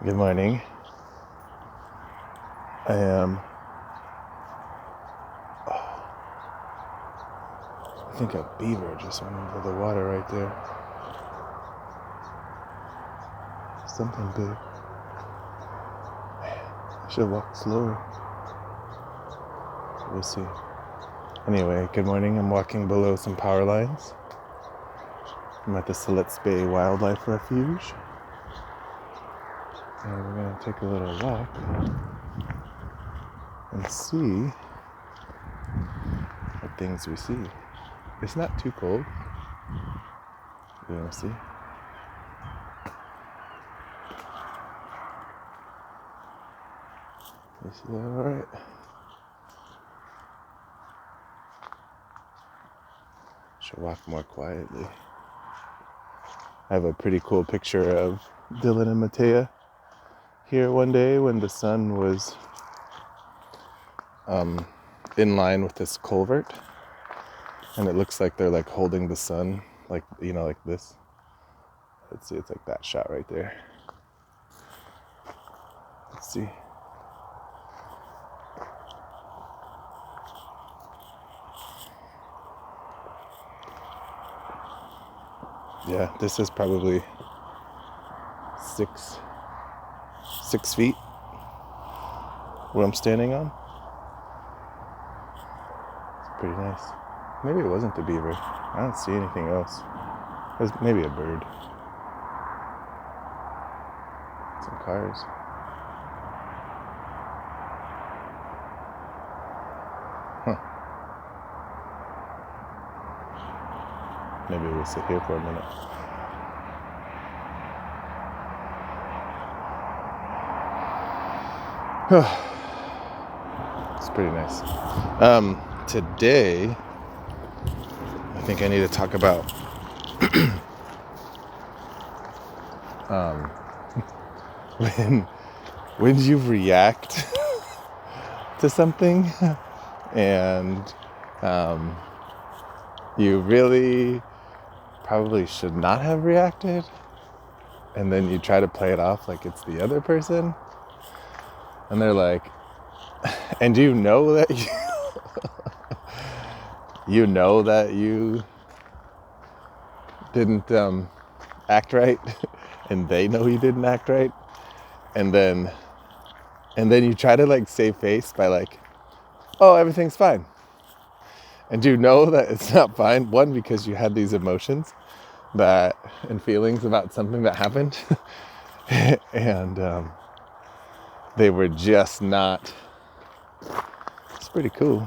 Good morning. I think a beaver just went into the water right there. Something big. I should have walked slower. We'll see. Anyway, good morning. I'm walking below some power lines. I'm at the Siletz Bay Wildlife Refuge. And we're going to take a little walk and see what things we see. It's not too cold. You want to see? You see that all right? Should walk more quietly. I have a pretty cool picture of Dylan and Matea here one day when the sun was in line with this culvert, and it looks like they're like holding the sun, like, you know, like this. Let's see, it's like that shot right there. Let's see. Yeah, this is probably six feet where I'm standing on. It's pretty nice. Maybe it wasn't the beaver. I don't see anything else. There's maybe a bird. Some cars. Huh. Maybe we'll sit here for a minute. It's pretty nice. Today, I think I need to talk about when you react to something and you really probably should not have reacted, and then you try to play it off like it's the other person, and they're like, and you know that you know that you didn't act right, and they know you didn't act right, and then you try to like save face by like, oh, everything's fine, and you know that it's not fine. One, because you had these emotions and feelings about something that happened, and they were just not. It's pretty cool.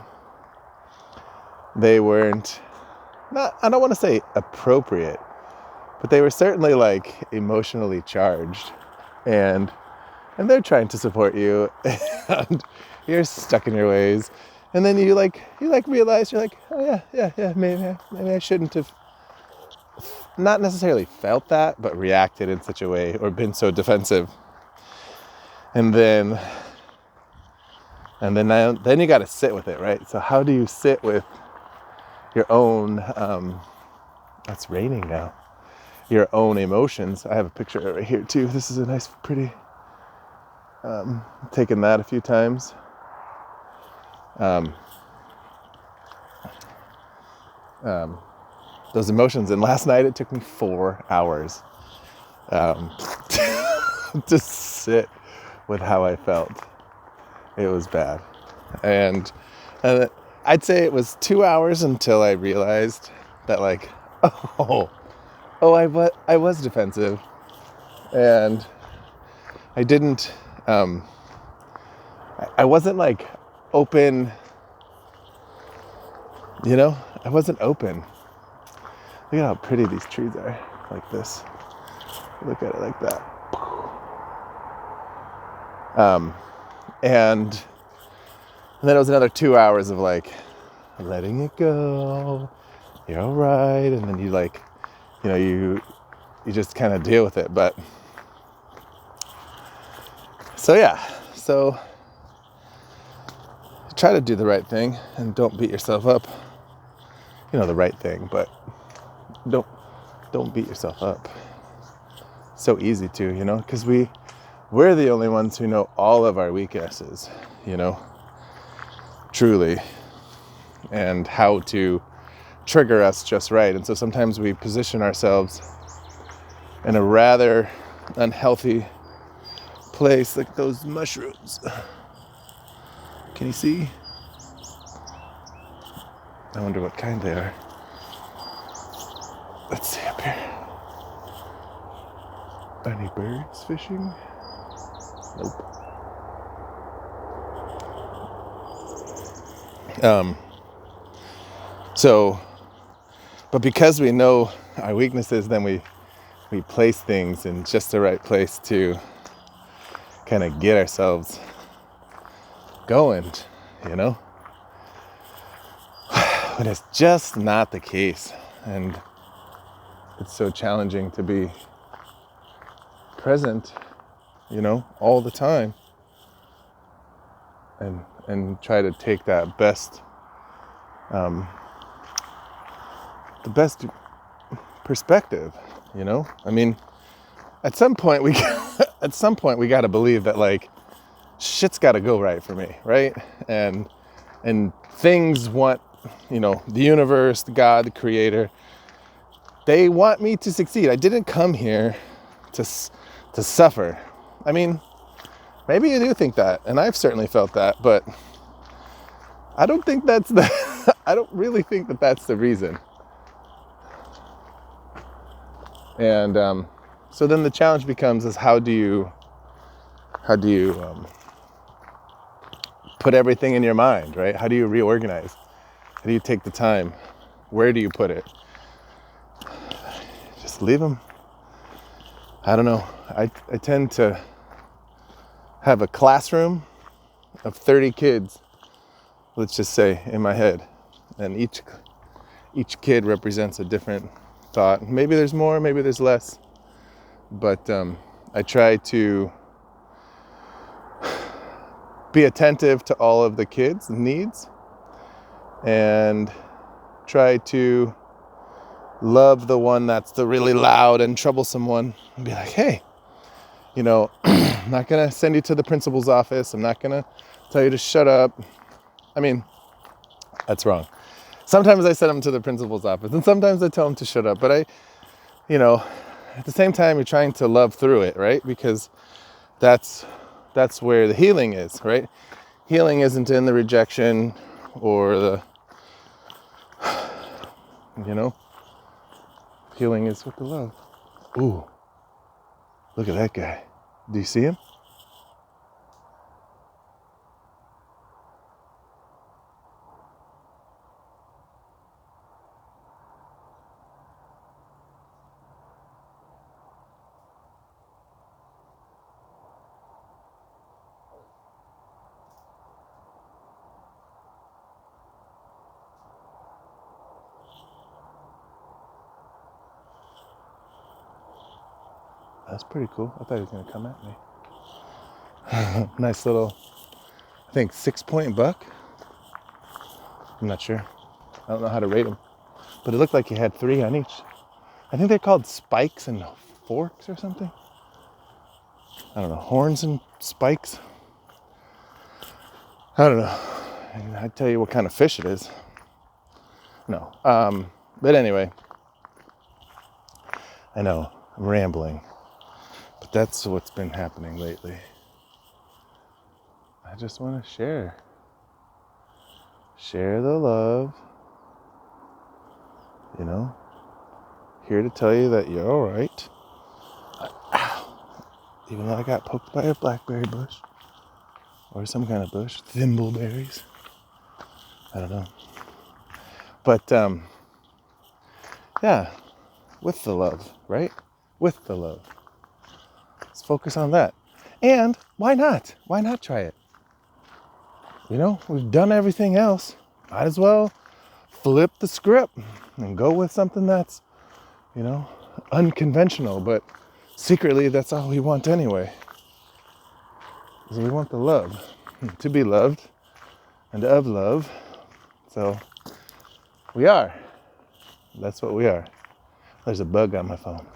They weren't, not, I don't want to say appropriate, but they were certainly like emotionally charged, and they're trying to support you, and you're stuck in your ways, and then you realize, you're like, oh yeah, maybe I shouldn't have, not necessarily felt that, but reacted in such a way or been so defensive, and then you got to sit with it, right? So how do you sit with your own, it's raining now, your own emotions? I have a picture right here too. This is a nice, pretty, taken that a few times. Those emotions, and last night it took me 4 hours to sit with how I felt. It was bad, and I'd say it was 2 hours until I realized that, like, I was defensive, and I didn't, I wasn't like open, you know, I wasn't open. Look at how pretty these trees are, like this. Look at it like that. And then it was another 2 hours of like letting it go. You're all right, and then you like, you know, you just kind of deal with it. But so try to do the right thing and don't beat yourself up. You know, the right thing, but don't beat yourself up. So easy to, you know, because we we're the only ones who know all of our weaknesses, you know, truly, and how to trigger us just right. And so sometimes we position ourselves in a rather unhealthy place, like those mushrooms. Can you see? I wonder what kind they are. Let's see up here. Any birds fishing? Nope. But because we know our weaknesses, then we place things in just the right place to kind of get ourselves going, you know? But it's just not the case. And it's so challenging to be present, you know, all the time. And try to take that best, the best perspective, you know? I mean, at some point we got to believe that, like, shit's got to go right for me, right? And things want, you know, the universe, God, the creator, they want me to succeed. I didn't come here to suffer. I mean, maybe you do think that, and I've certainly felt that, but I don't think that's I don't really think that that's the reason. And so then the challenge becomes is how do you put everything in your mind, right? How do you reorganize? How do you take the time? Where do you put it? Just leave them. I don't know. I tend to have a classroom of 30 kids, let's just say, in my head. And each kid represents a different thought. Maybe there's more, maybe there's less. But I try to be attentive to all of the kids' needs and try to love the one that's the really loud and troublesome one and be like, hey, you know, I'm not going to send you to the principal's office. I'm not going to tell you to shut up. I mean, that's wrong. Sometimes I send them to the principal's office and sometimes I tell them to shut up. But you know, at the same time, you're trying to love through it, right? Because that's where the healing is, right? Healing isn't in the rejection or the, you know, healing is with the love. Ooh, look at that guy. Do you see him? That's pretty cool. I thought he was going to come at me. Nice little, I think, 6-point buck. I'm not sure. I don't know how to rate him. But it looked like he had 3 on each. I think they're called spikes and forks or something. I don't know. Horns and spikes. I don't know. And I'd tell you what kind of fish it is. No. But anyway. I know. I'm rambling. But that's what's been happening lately. I just want to share. Share the love. You know? Here to tell you that you're all right. Ow. Even though I got poked by a blackberry bush. Or some kind of bush. Thimbleberries. I don't know. But, yeah. With the love, right? With the love. Let's focus on that. And why not? Why not try it? You know, we've done everything else. Might as well flip the script and go with something that's, you know, unconventional, but secretly that's all we want anyway. Because we want the love, to be loved and of love. So we are. That's what we are. There's a bug on my phone.